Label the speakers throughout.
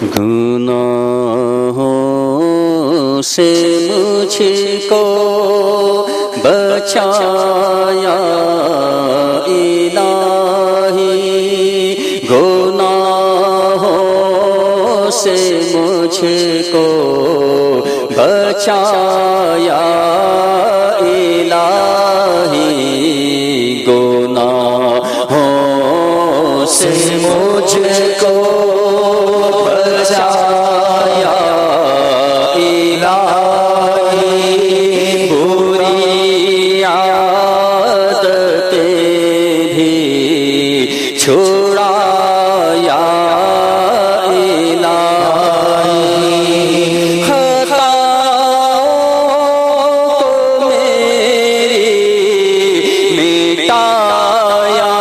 Speaker 1: گناہوں سے مجھ کو بچایا الہی، گناہوں سے مجھ کو بچایا الہی، گناہوں سے مجھ کو بچایا الہی، بری عادتیں بھی چھڑایا الہی، خطاؤں کو میری مٹایا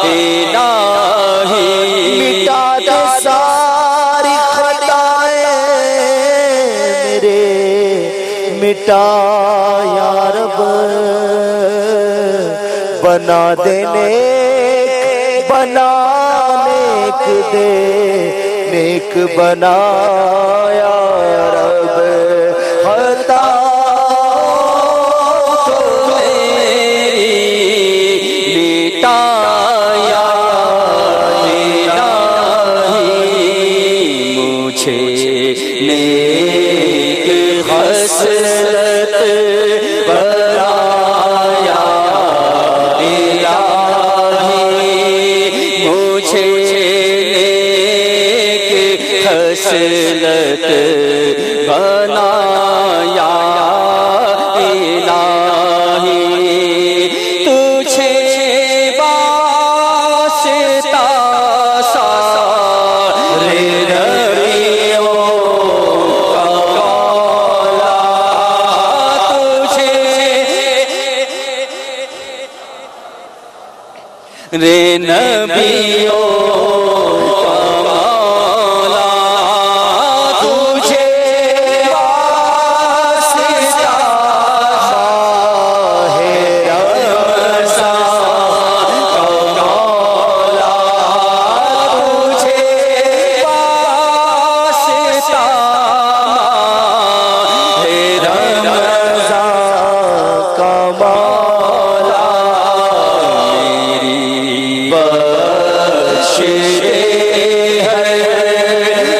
Speaker 1: الہی،
Speaker 2: مٹا یا رب، بنا دے نیک، بنا نیک دے نیک بنا یا رب، خطا
Speaker 1: تو میری مٹایا الہی، مجھے نیک خصلت بنایا الہی، مجھے نیک خصلت بنایا الہی، تجھے واسطہ سارے نبیوں کا مولا، تجھے رے نبیوں کا مولا، تجھے واسطہ ماہ رمضان کا مولا، تجھے واسطہ ماہ رمضان
Speaker 2: کا مولا،
Speaker 1: میری بخش دے ہر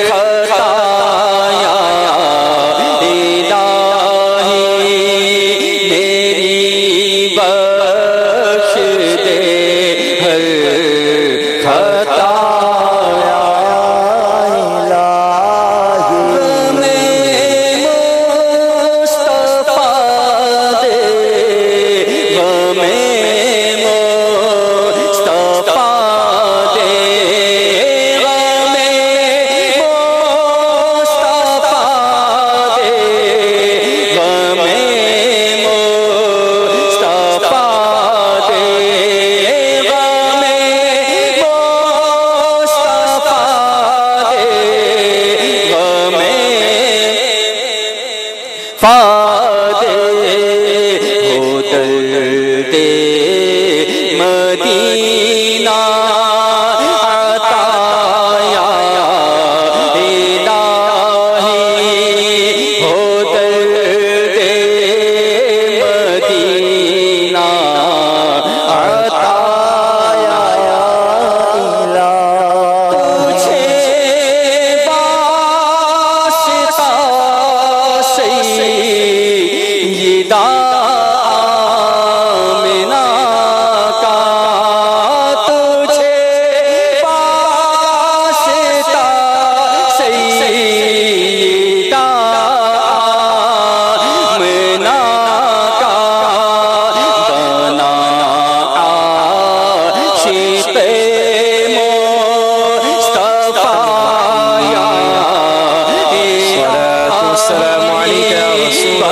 Speaker 1: خطایا الہی، میری بخش دے ہر خطایا
Speaker 2: الہی،
Speaker 1: مصطفیٰ دے غمیں مصطفیٰ دے غمیں مصطفیٰ دے غمیں مصطفیٰ دے غمیں مصطفیٰ دے غمیں فادے، ہو درد مدینہ عطایا الہی، ہو درد مدینہ عطایا تجھے واسطہ سیدہ آمنہ کا، تجھے واسطہ سیدہ آمنہ کا، بنا عاشق مصطفیٰ یا
Speaker 2: الصلاة والسلام علیکہ یا رسول اللہ،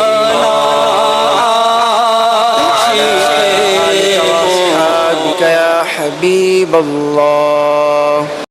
Speaker 2: حبیب اللہ